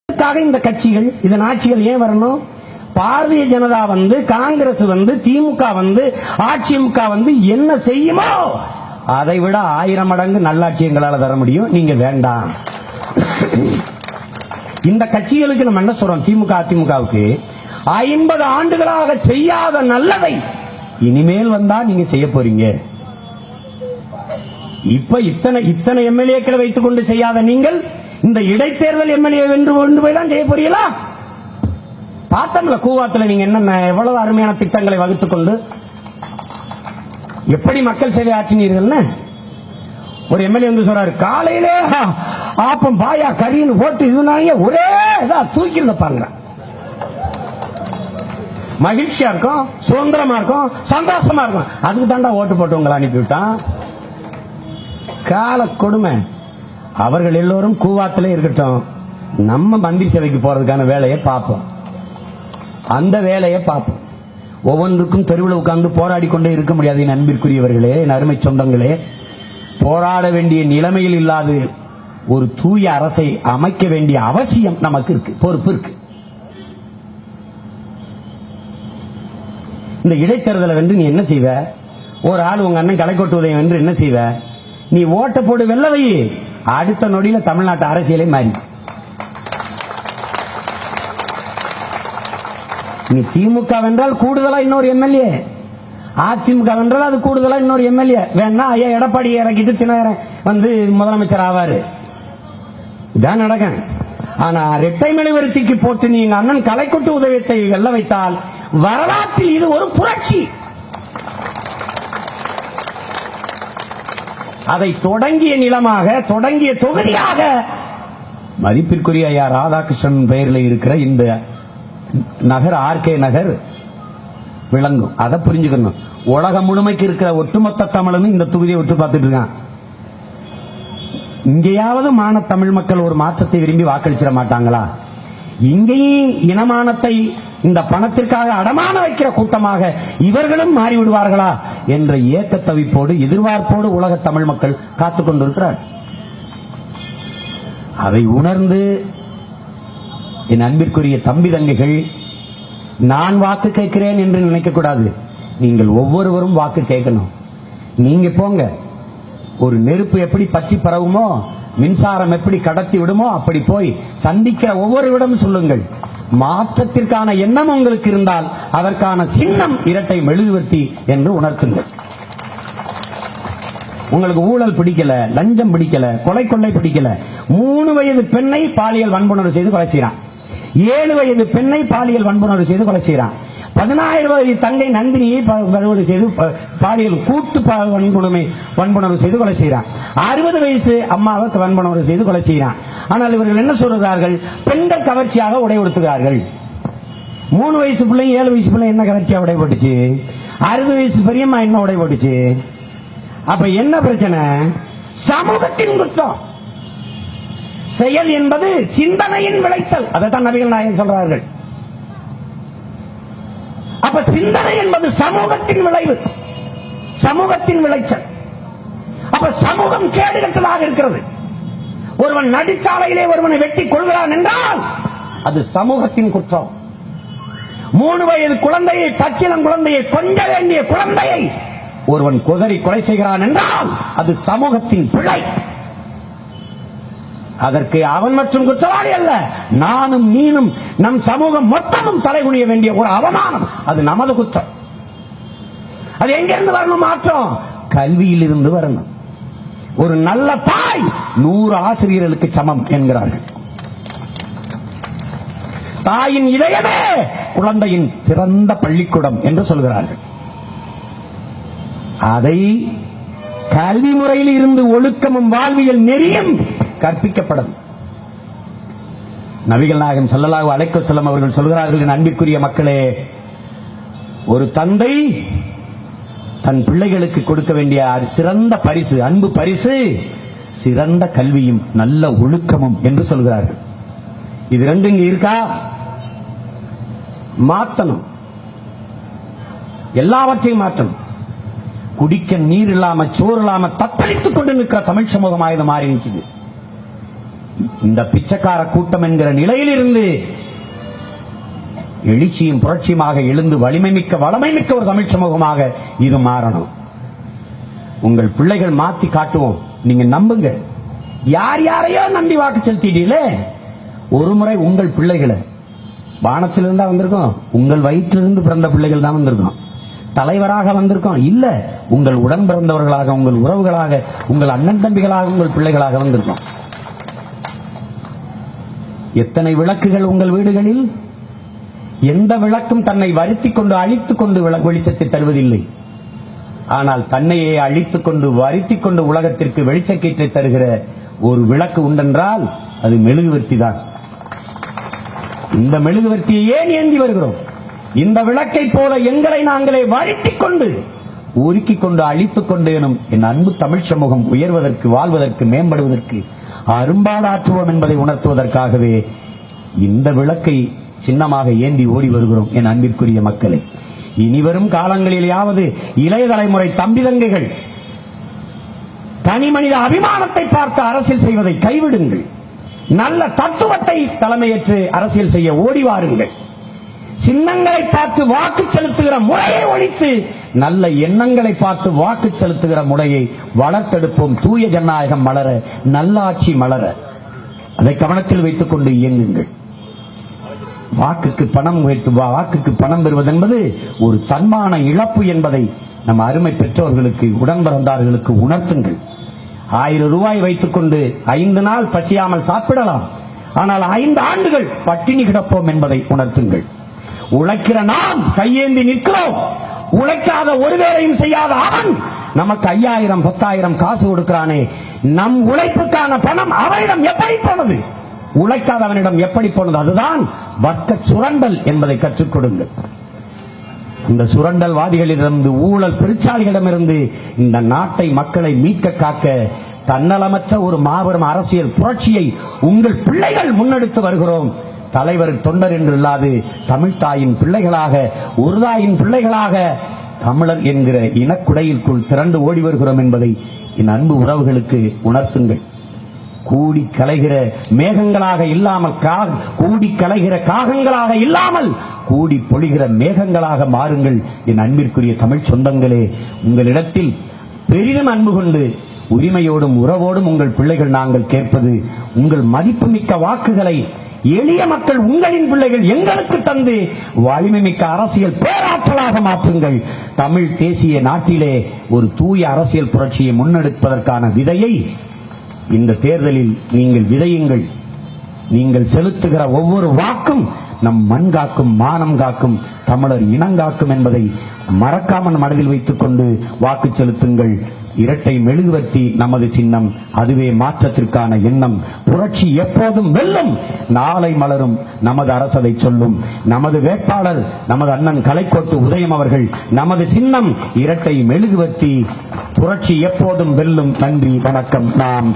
இந்த கட்சிகள் இதன் ஆட்சிகள் ஏன் வரணும்? பாரதிய ஜனதா வந்து, காங்கிரஸ் வந்து, திமுக வந்து, அதிமுக வந்து என்ன செய்யுமோ அதை விட 1000 மடங்கு நல்லாட்சி எங்களால் தர முடியும். நீங்க வேண்டாம். இந்த கட்சிகளுக்கு நம்ம என்ன சொல்றோம்? திமுக அதிமுகவுக்கு 50 ஆண்டுகளாக செய்யாத நல்லதை இனிமேல் வந்தா நீங்க செய்ய போறீங்க. இப்ப இத்தனை எம்எல்ஏக்களை வைத்துக் கொண்டு செய்யாத நீங்கள் இந்த இடைத்தேர்தல் எம்எல்ஏ வென்று கொண்டு போய் தான் செய்ய போறீங்களா? பார்த்தோம்ல கூவாத்துல நீங்க என்ன எவ்வளவு அருமையான திட்டங்களை வகுத்துக் கொண்டு எப்படி மக்கள் சேவை ஆற்றினீர்கள். ஒரு எம்எல்ஏ வந்து சொல்றாரு, காலையிலே ஆப்பம் பாயா கறின்னு போட்டு இதுனாங்க ஒரே தூக்கி பாருங்க. மகிழ்ச்சியா இருக்கும், சுதந்திரமா இருக்கும், சந்தோஷமா இருக்கும். அதுக்கு தாண்டா ஓட்டு போட்டு உங்களை அனுப்பிவிட்டான். கால கொடுமை. அவர்கள் எல்லோரும் கூவாத்திலே இருக்கட்டும், நம்ம மந்திரி சபைக்கு போறதுக்கான வேலையை பார்ப்போம். அந்த வேலையை பார்ப்போம். ஒவ்வொன்றுக்கும் தெருவில் உட்கார்ந்து போராடி கொண்டே இருக்க முடியாது. என் அன்பிற்குரியவர்களே, என் அருமை சொந்தங்களே, போராட வேண்டிய நிலைமையில் இல்லாது ஒரு தூய அரசை அமைக்க வேண்டிய அவசியம் நமக்கு இருக்கு, பொறுப்பு இருக்கு. இந்த இடைத்தேர்தலை வென்று நீ என்ன செய்வ? ஒரு ஆள் உங்க அண்ணன் கலைக்கோட்டு உதயம் வென்று என்ன செய்வ? நீ ஓட்ட போடு வெல்லவை, அடுத்த நொடியில தமிழ்நாட்டு அரசியலே மாறி. நீ திமுக வென்றால் கூடுதலா இன்னொரு எம்எல்ஏ, அதிமுக வென்றால் அது கூடுதலா இன்னொரு எம்எல்ஏ வேணா ஐயா எடப்பாடி இறக்கிட்டு தினகரன் வந்து முதலமைச்சர் ஆவாரு. இதான் நடக்க. ஆனா இரட்டை மெழுகுவர்த்திக்கு போட்டு நீங்க அண்ணன் கலைக்கொட்டு உதயத்தை வெல்ல வைத்தால் வரலாற்றில் இது ஒரு புரட்சி. அதை தொடங்கிய நிலமாக, தொடங்கிய தொகுதியாக மதிப்பிற்குரிய ஐயா ராதாகிருஷ்ணன் பெயரில் இருக்கிற இந்த நகர், ஆர்கே நகர் விளங்கும். அதை புரிஞ்சுக்கணும். உலகம் முழுமைக்கு இருக்கிற ஒட்டுமொத்த தமிழனும் இந்த தொகுதியை விட்டு பார்த்துட்டு இருக்கான். இங்கேயாவது மான தமிழ் மக்கள் ஒரு மாற்றத்தை விரும்பி வாக்களிச்சிட மாட்டாங்களா? இங்கேயும் இனமானத்தை இந்த பணத்திற்காக அடமான வைக்கிற கூட்டமாக இவர்களும் மாறிவிடுவார்களா என்ற ஏக்க தவிப்போடு, எதிர்பார்ப்போடு உலக தமிழ் மக்கள் காத்துக் கொண்டிருக்கிறார். அதை உணர்ந்து என் அன்பிற்குரிய தம்பி தங்கைகள், நான் வாக்கு கேட்கிறேன் என்று நினைக்க கூடாது. நீங்கள் ஒவ்வொருவரும் வாக்கு கேட்கணும். நீங்க போங்க. ஒரு நெருப்பு எப்படி பற்றி பரவுமோ, மின்சாரம் எப்படி கடத்தி விடுமோ, அப்படி போய் சந்திக்கிற ஒவ்வொருவிடமும் சொல்லுங்கள். மாற்றத்திற்கான எண்ணம் உங்களுக்கு இருந்தால் அதற்கான சின்னம் இரட்டை மெழுகுவர்த்தி என்று உணர்த்துங்கள். உங்களுக்கு ஊழல் பிடிக்கல, லஞ்சம் பிடிக்கல, கொலை கொள்ளை பிடிக்கல, 3 வயது பெண்ணை பாலியல் வன்புணர்வு செய்து கொலை செய்யறான். 7 வயது பெண்ணை பாலியல் வன்புணர்வு செய்து கொலை செய்யறான். 16 வயது தங்கை நந்தினியை செய்து பாலியல் கூட்டு வன்புணர்வு செய்து கொலை செய்யறான். 60 வயசு அம்மாவுக்கு வன்புணர்வு செய்து கொலை செய்யறான். ஆனால் இவர்கள் என்ன சொல்றார்கள்? பெண்கள் கவர்ச்சியாக உடை உடுத்துகிறார்கள். 3 வயசு பிள்ளை 7 வயசு பிள்ளை என்ன கவர்ச்சியா உடை போட்டுச்சு? 60 வயசு பெரியம்மா என்ன உடை போட்டுச்சு? அப்ப என்ன பிரச்சனை? சமூகத்தின் குற்றம். செயல் என்பது சிந்தனையின் விளைச்சல். அதைத்தான் நபிகள் நாயகம் சொல்றார்கள். அப்ப சிந்தனை என்பது சமூகத்தின் விளைவு, சமூகத்தின் விளைச்சல். அப்ப சமூகம் கேடுகட்டலாக இருக்கிறது. ஒருவன் நடிச்சாலையிலே ஒருவனை வெட்டி கொள்கிறான் என்றால் அது சமூகத்தின் குற்றம். 3 வயது குழந்தையை, பச்சிளம் குழந்தையை, கொஞ்ச வேண்டிய குழந்தையை ஒருவன் குதறி கொலை செய்கிறான் என்றால் அது சமூகத்தின் பிழை. அதற்கு அவன் மற்றும் குற்றவாளி அல்ல, நானும் நீனும் நம் சமூகம் மொத்தமும் தலைகுனிய வேண்டிய ஒரு அவமானம். அது நமது குற்றம். அது எங்கிருந்து வரணும்? மாற்றம் கல்வியில் இருந்து வரணும். ஒரு நல்ல தாய் 100 ஆசிரியர்களுக்கு சமம் என்கிறார்கள். தாயின் இதயமே குழந்தையின் சிறந்த பள்ளிக்கூடம் என்று சொல்கிறார்கள். அதை கல்வி முறையில் இருந்து ஒழுக்கமும் வாழ்வியல் நெறியும் கற்பிக்கப்படும். நபிகள் நாயகம் ஸல்லல்லாஹு அலைஹி வஸல்லம் அவர்கள் சொல்கிறார்கள், என் அன்பிற்குரிய மக்களே, ஒரு தந்தை தன் பிள்ளைகளுக்கு கொடுக்க வேண்டிய சிறந்த பரிசு, அன்பு பரிசு, சிறந்த கல்வியும் நல்ல ஒழுக்கமும் என்று சொல்கிறார்கள். இது ரெண்டு இங்க இருக்கா? மாற்றணும். எல்லாவற்றையும் மாற்றணும். குடிக்க நீர் இல்லாம, சோறு இல்லாம தத்தளித்துக் கொண்டு நிற்கிற தமிழ் சமூகம் ஆயுதம் மாறி நிற்குது. இந்த பிச்சைக்கார கூட்டம் என்கிற நிலையில் இருந்து எழுச்சியும் புரட்சியுமாக எழுந்து வலிமை மிக்க ஒரு தமிழ் சமூகமாக இது மாறணும். உங்கள் பிள்ளைகள் மாத்தி காட்டுவோம். நீங்க நம்புங்க. யார் யாரையோ நம்பி வாக்கு செலுத்திட்டீங்களே, ஒரு முறை உங்கள் பிள்ளைகளை வானத்திலிருந்தா வந்திருக்கோம், உங்கள் வயிற்றிலிருந்து பிறந்த பிள்ளைகள் தான் வந்திருக்கோம். தலைவராக வந்திருக்கோம் இல்ல, உங்கள் உடன் பிறந்தவர்களாக, உங்கள் உறவுகளாக, உங்கள் அண்ணன் தம்பிகளாக, உங்கள் பிள்ளைகளாக வந்திருக்கோம். எத்தனை விளக்குகள் உங்கள் வீடுகளில்? எந்த விளக்கும் தன்னை வருத்திக் கொண்டு அழித்துக் கொண்டு வெளிச்சத்தை தருவதில்லை. ஆனால் தன்னையே அழித்துக் கொண்டு வருத்திக் கொண்டு உலகத்திற்கு வெளிச்சக்கீற்றை தருகிற ஒரு விளக்கு உண்டென்றால் அது மெழுகுவர்த்தி தான். இந்த மெழுகுவர்த்தியை ஏன் ஏந்தி வருகிறோம்? இந்த விளக்கை போல எங்களை நாங்களே வருத்திக் கொண்டு உருக்கிக் கொண்டு அழித்துக் கொண்டேனும் என் அன்பு தமிழ் சமூகம் உயர்வதற்கு, வாழ்வதற்கு, மேம்படுவதற்கு அரும்பாடாற்றுவோம் என்பதை உணர்த்துவதற்காகவே இந்த விளக்கை சின்னமாக ஏந்தி ஓடி வருகிறோம். என் அன்பிற்குரிய மக்களே, இனிவரும் காலங்களிலேயாவது இளைய தலைமுறை தம்பி தங்கைகள் தனி மனித அபிமானத்தை பார்த்து அரசியல் செய்வதை கைவிடுங்கள். நல்ல தத்துவத்தை தலைமையேற்று அரசியல் செய்ய ஓடி வாருங்கள். சின்னங்களை பார்த்து வாக்கு செலுத்துகிற முறையை ஒழித்து நல்ல எண்ணங்களை பார்த்து வாக்கு செலுத்துகிற முறையை வளர்த்தெடுப்போம். தூய ஜனநாயகம் மலர, நல்லாட்சி மலர, அதை கவனத்தில் வைத்துக் கொண்டு இயங்குங்கள். வாக்குக்கு பணம் பெறுவது என்பது ஒரு தன்மான இழப்பு என்பதை நம் அருமை பெற்றோர்களுக்கு, உடன் பிறந்தார்களுக்கு உணர்த்துங்கள். 1000 ரூபாய் வைத்துக் கொண்டு 5 நாள் பசியாமல் சாப்பிடலாம், ஆனால் 5 ஆண்டுகள் பட்டினி கிடப்போம் என்பதை உணர்த்துங்கள். உழைக்கிற நாம் கையேந்தி நிற்கிறோம். உழைக்காத ஒரு வேலையும் செய்யாத அவன் நமக்கு 5000 10,000 காசு கொடுக்கிறானே, நம் உழைப்புக்கான பணம் அவனிடம் எப்படி போனது? உழைக்காதவனிடம் எப்படி போனது? அதுதான் வர்க்க சுரண்டல் என்பதை கற்றுக் கொடுங்கள். இந்த சுரண்டல்வாதிகளிடமிருந்து, ஊழல் பெருச்சாளிகளிடமிருந்து இந்த நாட்டை, மக்களை மீட்க காக்க தன்னலமற்ற ஒரு மாபெரும் அரசியல் புரட்சியை உங்கள் பிள்ளைகள் முன்னெடுத்து வருகிறோம். தலைவர் தொண்டர் என்று இல்லாது தமிழ்தாயின் பிள்ளைகளாக, ஒரு தாயின் பிள்ளைகளாக தமிழர் என்கிற இனக்குடையிற்குள் திரண்டு ஓடி வருகிறோம் என்பதை என் அன்பு உறவுகளுக்கு உணர்த்துங்கள். கூடி கலைகிற மேகங்களாக இல்லாமல், கூடி கலைகிற காகங்களாக இல்லாமல் கூடி பொழிகிற மேகங்களாக மாறுங்கள். என் அன்பிற்குரிய தமிழ் சொந்தங்களே, உங்களிடத்தில் பெரிதும் அன்பு கொண்டு உரிமையோடும் உறவோடும் உங்கள் பிள்ளைகள் நாங்கள் கேட்பது, உங்கள் மதிப்புமிக்க வாக்குகளை எளிய மக்கள், உங்களின் பிள்ளைகள் எங்களுக்கு தந்து வலிமை மிக்க அரசியல் பேராற்றலாக மாற்றுங்கள். தமிழ் தேசிய நாட்டிலே ஒரு தூய அரசியல் புரட்சியை முன்னெடுப்பதற்கான விதையை இந்த தேர்தலில் நீங்கள் விதையுங்கள். நீங்கள் செலுத்துகிற ஒவ்வொரு வாக்கும் நம் மண் காக்கும், மானம் காக்கும், தமிழர் இனங்காக்கும் என்பதை மறக்காமல் மனதில் வைத்துக் கொண்டு வாக்கு செலுத்துங்கள். இரட்டை மெழுகுவர்த்தி நமது சின்னம், அதுவே மாற்றத்திற்கான எண்ணம். புரட்சி எப்போதும் வெல்லும், நாளை மலரும் நமது அரசதை சொல்லும். நமது வேட்பாளர் நமது அண்ணன் கலைக்கோட்டு உதயம் அவர்கள். நமது சின்னம் இரட்டை மெழுகுவர்த்தி. புரட்சி எப்போதும் வெல்லும். நன்றி, வணக்கம். நாம்